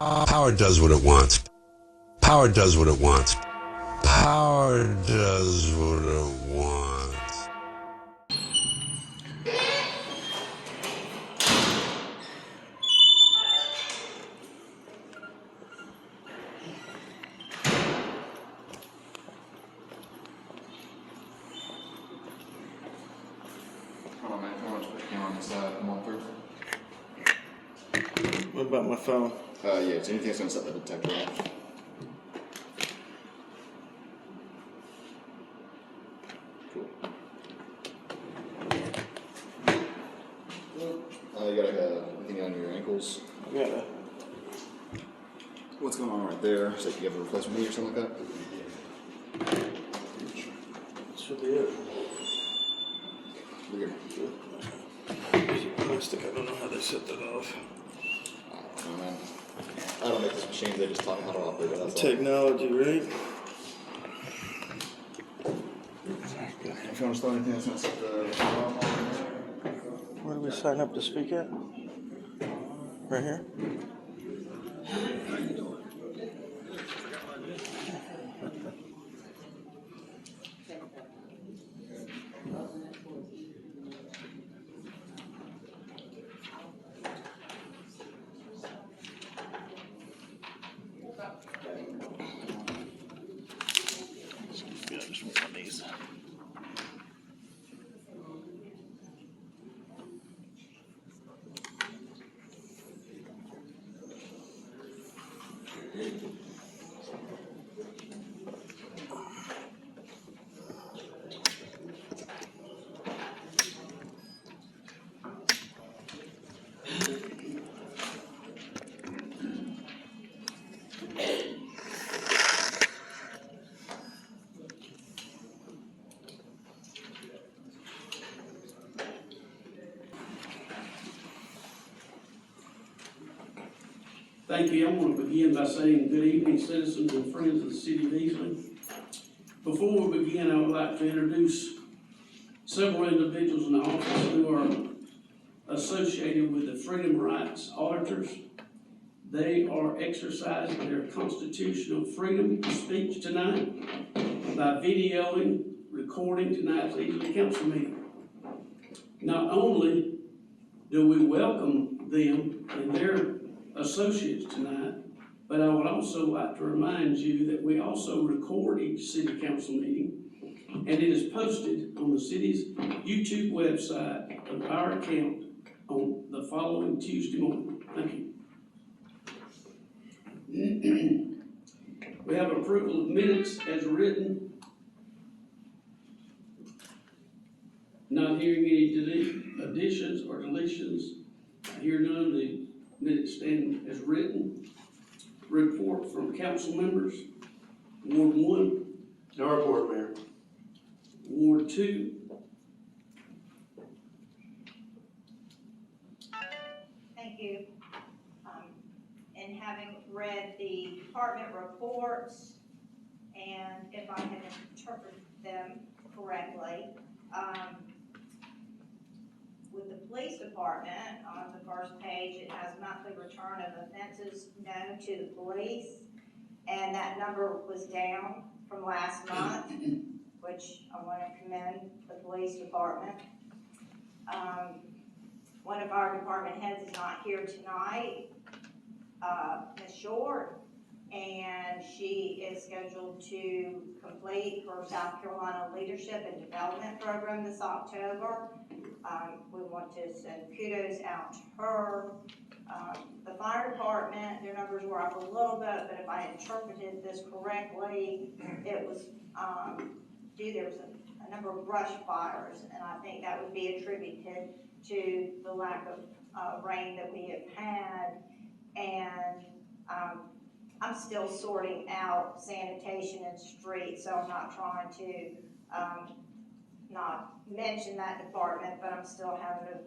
Power does what it wants. Power does what it wants. Power does what it wants. Hold on, man. I want to put the camera on the side. Come on through. What about my phone? Yeah, it's anything that's going to set the detector off. Cool. You got anything on your ankles? Yeah. What's going on right there? Is that you have a replacement knee or something like that? Should be it. Weird. Plastic, I don't know how they set that off. Oh, man. I don't make this machine, they just taught me how to operate it. That's all. Technology, right? If you want to start anything that's going to set the alarm off. Where do we sign up to speak at? Right here? Yeah, just one of these. Thank you. I want to begin by saying good evening, citizens and friends of the city of Easley. Before we begin, I would like to introduce several individuals in the office who are associated with the Freedom Rights Auditors. They are exercising their constitutional freedom of speech tonight by videoing, recording tonight's Easley Council meeting. Not only do we welcome them and their associates tonight, but I would also like to remind you that we also record each city council meeting, and it is posted on the city's YouTube website of our account on the following Tuesday morning. Thank you. We have approval of minutes as written. Not hearing any additions or deletions. I hear none. The minutes stand as written. Report from council members. Ward 1. No report, Mayor. Ward 2. Thank you. In having read the department reports, and if I had interpreted them correctly, with the police department, on the first page, it has monthly return of offenses known to the police, and that number was down from last month, which I want to commend the police department. One of our department heads is not here tonight, Ms. Short, and she is scheduled to complete her South Carolina Leadership and Development Program this October. We want to send kudos out to her. The fire department, their numbers were up a little bit, but if I interpreted this correctly, it was there was a number of brush fires, and I think that would be attributed to the lack of rain that we have had. And I'm still sorting out sanitation and streets, so I'm not trying to not mention that department, but I'm still having to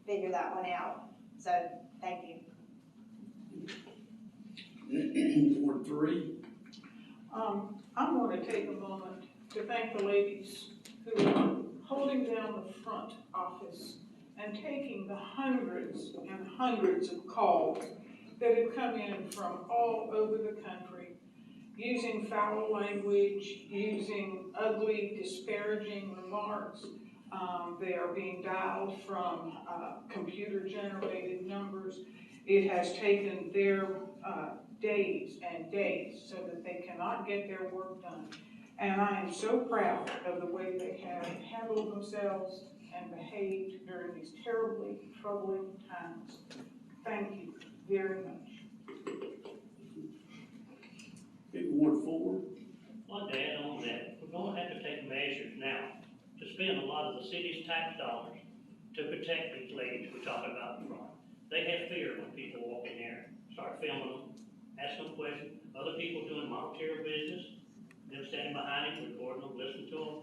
figure that one out. So, thank you. Ward 3. I want to take a moment to thank the ladies who are holding down the front office and taking the hundreds and hundreds of calls that have come in from all over the country, using foul language, using ugly, disparaging remarks. They are being dialed from computer-generated numbers. It has taken their days and days so that they cannot get their work done. And I am so proud of the way they have handled themselves and behaved during these terribly troubling times. Thank you very much. Okay, Ward 4. One to add on that, we're gonna have to take measures now to spend a lot of the city's tax dollars to protect these ladies we're talking about in front. They have fear when people walk in there, start filming them, ask them questions. Other people doing monetary business, them standing behind them, recording them, listening to them.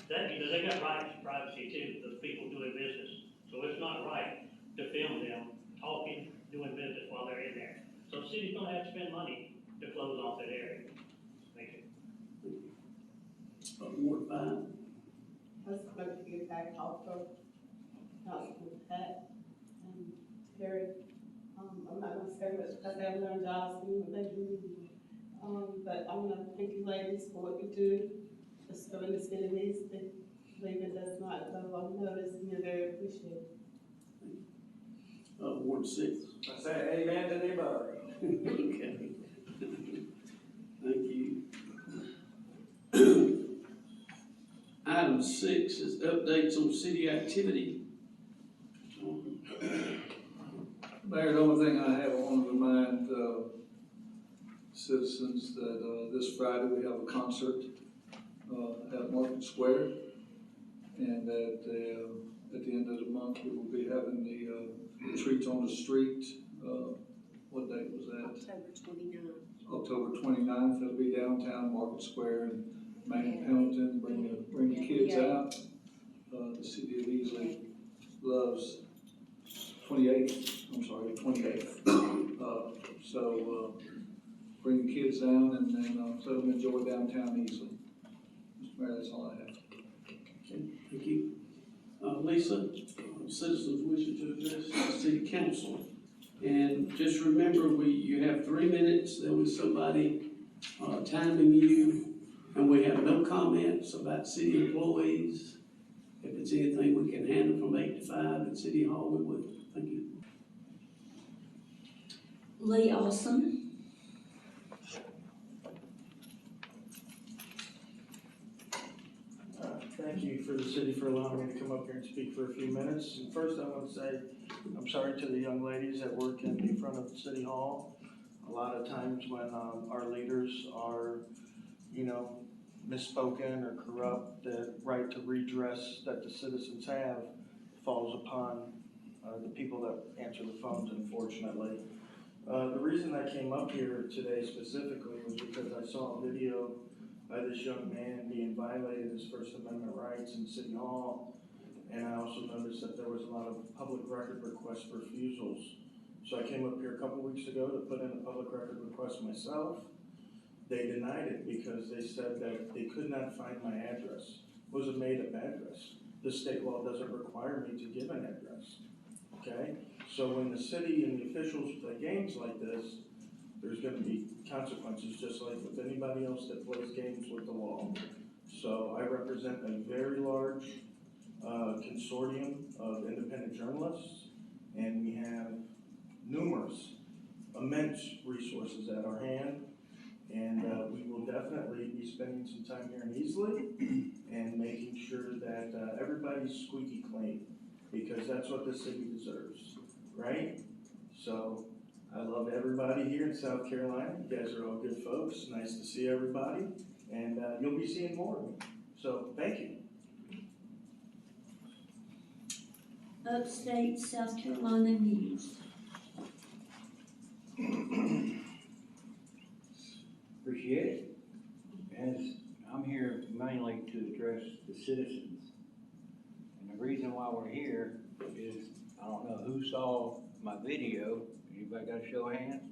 That, because they got rights to privacy too, the people doing business. So it's not right to film them talking, doing business while they're in there. So the city's gonna have to spend money to close off that area. Thank you. Ward 5. Let's go to get back off of Councilman Pat and Terry. I'm not gonna say much because I haven't learned jobs from what they do. But I wanna thank you ladies for what you do. The story in the city needs to leave it does not go unnoticed, and you're very appreciated. Ward 6. I say amen to the above. Okay. Thank you. Item 6 is updates on city activity. Mayor, the only thing I have, I want to remind citizens that this Friday we have a concert at Market Square, and that at the end of the month we will be having the Treats on the Street. What date was that? October 29th. It'll be downtown Market Square in Main and Pendleton. Bring the kids out. The city of Easley loves 28th. So bring the kids down and then let them enjoy downtown Easley. Mr. Mayor, that's all I have. Okay, thank you. Lisa, citizens wishing to address the city council. And just remember, you have 3 minutes. There was somebody timing you, and we have no comments about city employees. If it's anything we can handle from 8 to 5 at City Hall, we will. Thank you. Lee Olson. Thank you for the city for allowing me to come up here and speak for a few minutes. And first I want to say, I'm sorry to the young ladies that work in front of City Hall. A lot of times when our leaders are, misspoken or corrupt, the right to redress that the citizens have falls upon the people that answer the phones, unfortunately. The reason I came up here today specifically was because I saw a video by this young man being violated his First Amendment rights in City Hall, and I also noticed that there was a lot of public record request refusals. So I came up here a couple weeks ago to put in a public record request myself. They denied it because they said that they could not find my address. It was a made-up address. The state law doesn't require me to give an address, okay? So when the city and the officials play games like this, there's gonna be consequences just like with anybody else that plays games with the law. So I represent a very large consortium of independent journalists, and we have numerous, immense resources at our hand. And we will definitely be spending some time here in Easley and making sure that everybody's squeaky clean, because that's what the city deserves, right? So I love everybody here in South Carolina. You guys are all good folks. Nice to see everybody. And you'll be seeing more of me. So thank you. Upstate South Carolina News. Appreciate it. As I'm here mainly to address the citizens. And the reason why we're here is, I don't know who saw my video. Anybody got a show of hands?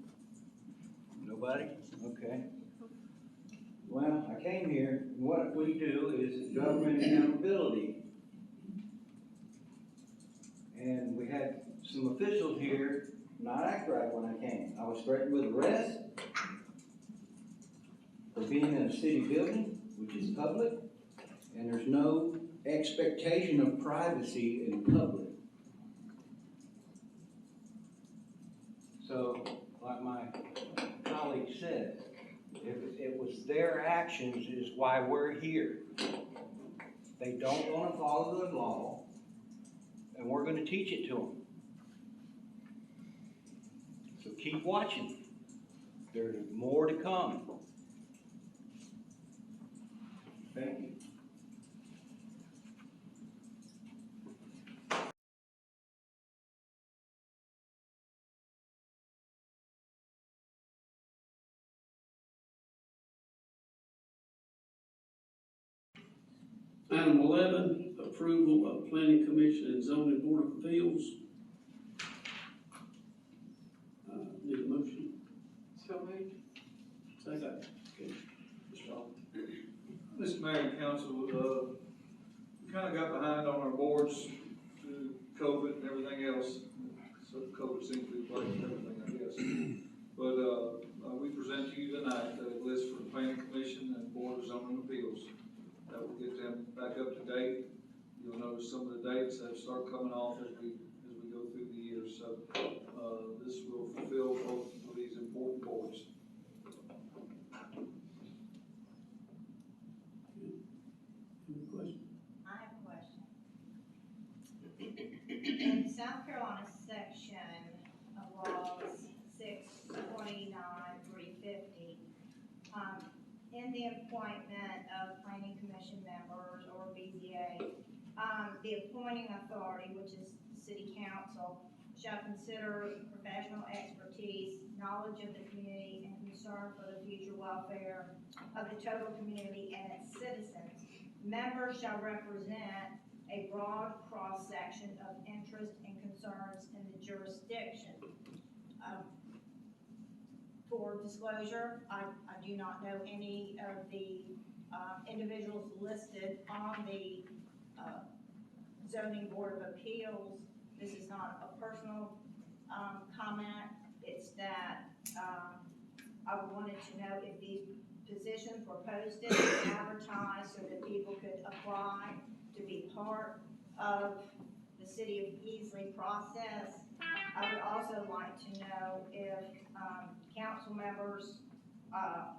Nobody? Okay. Well, I came here, and what we do is government accountability. And we had some officials here not act right when I came. I was threatened with arrest for being in a city building, which is public, and there's no expectation of privacy in public. So, like my colleague said, it was their actions is why we're here. They don't want to follow the law, and we're going to teach it to them. So keep watching. There's more to come. Thank you. Item 11, approval of planning commission and zoning board of appeals. Need a motion? So moved. Second. Okay. Mr. Hall. Mr. Mayor and Council, we kinda got behind on our boards due to COVID and everything else. So COVID seems to be breaking everything, I guess. But, we present to you tonight a list for the planning commission and board of zoning appeals. That will get them back up to date. You'll notice some of the dates that start coming off as we go through the year. So, this will fulfill both of these important boards. Any questions? I have a question. In South Carolina section of laws 629-350, in the appointment of planning commission members or BZA, the appointing authority, which is city council, shall consider professional expertise, knowledge of the community, and concern for the future welfare of the total community and its citizens. Members shall represent a broad cross-section of interests and concerns in the jurisdiction. For disclosure, I do not know any of the individuals listed on the zoning board of appeals. This is not a personal comment. It's that I wanted to know if these positions were posted and advertised so that people could apply to be part of the city of Easley process. I would also like to know if council members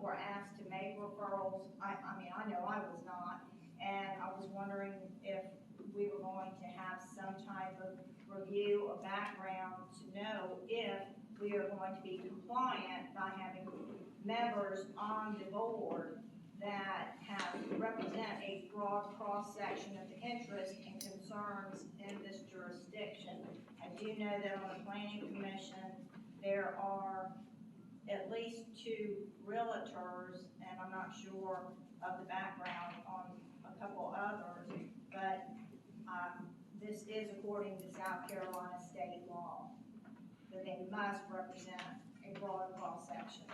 were asked to make referrals. I mean, I know I was not, and I was wondering if we were going to have some type of review or background to know if we are going to be compliant by having members on the board that represent a broad cross-section of interest and concerns in this jurisdiction. I do know that on the planning commission, there are at least 2 realtors, and I'm not sure of the background on a couple others, but this is according to South Carolina state law, that they must represent a broad cross-section.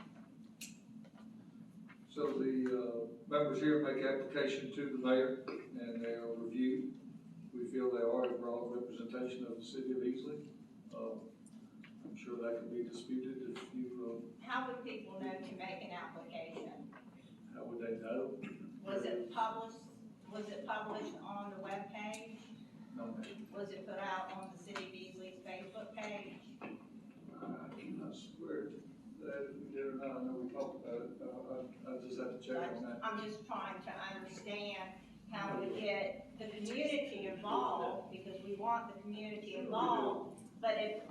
So the members here make application to the mayor, and they are reviewed. We feel they are a broad representation of the city of Easley. I'm sure that could be disputed if you. How would people know to make an application? How would they know? Was it published? Was it published on the webpage? No, ma'am. Was it put out on the City of Easley's Facebook page? I cannot swear that we did or not. I know we talked about it. I just have to check on that. I'm just trying to understand how to get the community involved, because we want the community involved. But if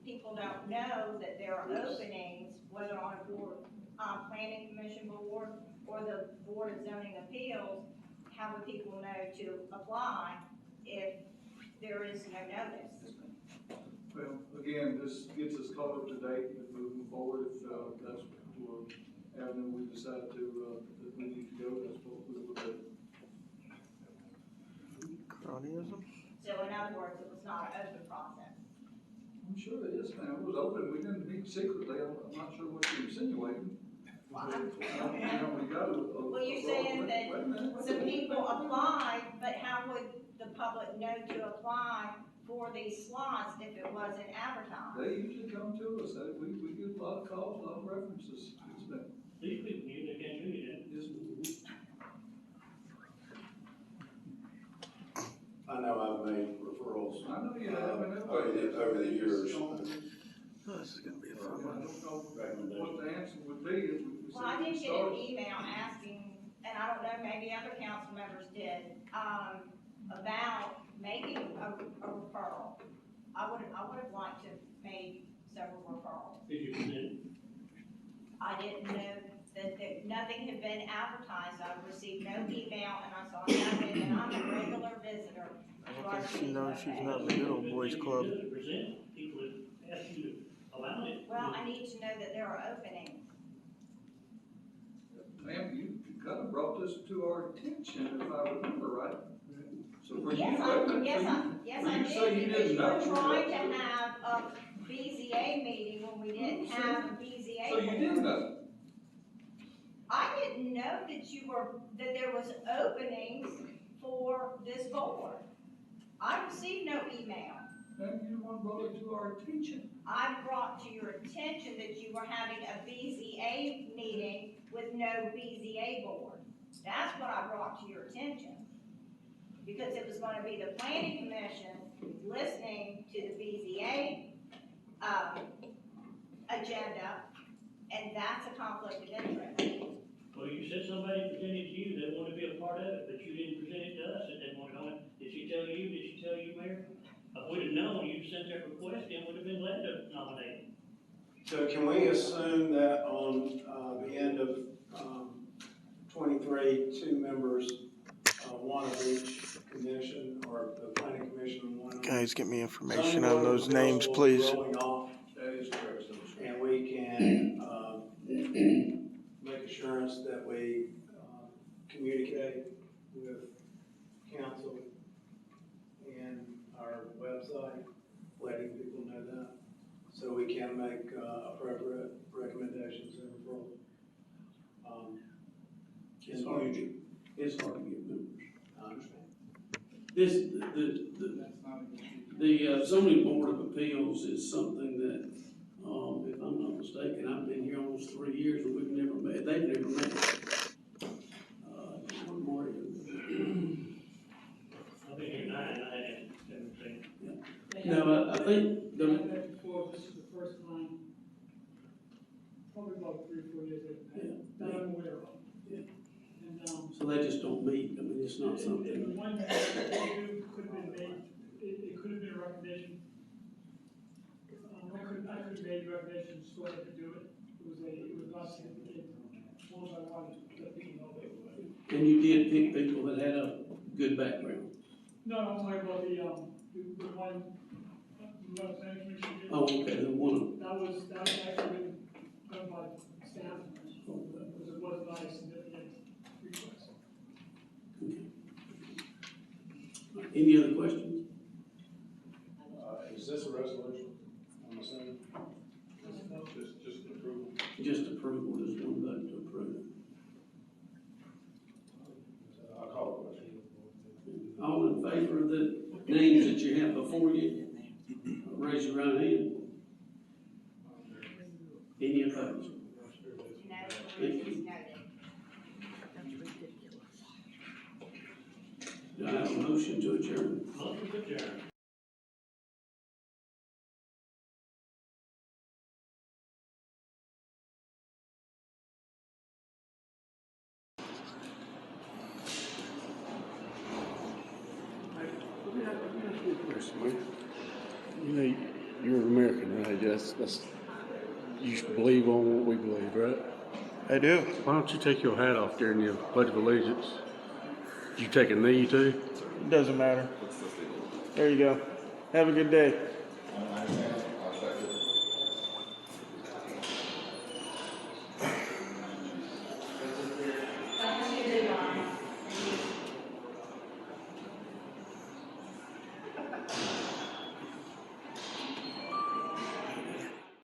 people don't know that there are openings, whether on a board, planning commission board or the board of zoning appeals, how would people know to apply if there is no notice? Well, again, this gets us caught up to date and moving forward. If that's the avenue we decide to that we need to go, that's what we will do. Cronyism? So in other words, it was not an open process. I'm sure it is now. It was open. We didn't meet secretly. I'm not sure what you're insinuating. Well, Well, you're saying that some people applied, but how would the public know to apply for these slots if it wasn't advertised. They usually come to us, we get a lot of calls, a lot of references. It's been, These people knew they can't do it. yes, I know I've made referrals. I know you have, and Over the years. This is gonna be a I fun one. don't know what the answer would be if we. Well, I did get an email asking, and I don't know, maybe other council members did, about making a referral. I would have liked to have made several referrals. Did you present? I didn't know that nothing had been advertised. I received no email, and I saw nothing, and I'm a regular visitor. I don't think she knows she's not in the good old boys club. Present, people have asked you to allow it. Well, I need to know that there are openings. Ma'am, you kind of brought this to our attention, if I remember right. So for you, Yes, I you say you did, because didn't you know. were trying to have a BZA meeting when we didn't have a BZA. So you did know. I didn't know that there was openings for this board. I received no email. Ma'am, you the one brought it to our attention. I brought to your attention that you were having a BZA meeting with no BZA board. That's what I brought to your attention. Because it was gonna be the planning commission listening to the BZA, agenda, and that's a conflict of interest. Well, you said somebody presented to you, they wanted to be a part of it, but you didn't present it to us, and they wanted on it. Did she tell you, Mayor? If we'd have known, you'd sent that request in, would have been glad to nominate. So can we assume that on, the end of, 23, 2 members, one of each commission, or the planning commission and one of. Guys, get me information on those names, please. Rolling off, That is correct. and we can, make assurance that we, communicate with council and our website, letting people know that, so we can make, appropriate recommendations and referrals. It's hard to get, members. I understand. The zoning board of appeals is something that, if I'm not mistaken, I've been here almost 3 years and they've never met. One more. I've been here 9, I haven't seen. No, I think I've met before, this is the first time, probably about 3 or 4 years that I'm aware of. Yeah. And, so they just don't meet. I mean, it's not the something. one that they do could have been made, it could have been a recommendation. I could have made a recommendation so I could do it. It was not significant, as long as I wanted to let people know they would. And you did pick people that had a good background. No, I'm talking about the one, planning commission did. Oh, okay, the one. That was actually done by staff, because it was not a significant request. Any other questions? Is this a resolution? I'm assuming. Just approval. Just approval, there's one vote to approve it. I'll call the question. All in favor of the names that you have before you, raise your right hand. Any opposed? No, Thank you. noted. Do I have a motion to adjourn? Motion to adjourn. You know, you're an American, right? You believe on what we believe, right? I do. Why don't you take your hat off during your Pledge of Allegiance? Did you take a knee too? It doesn't matter. There you go. Have a good day.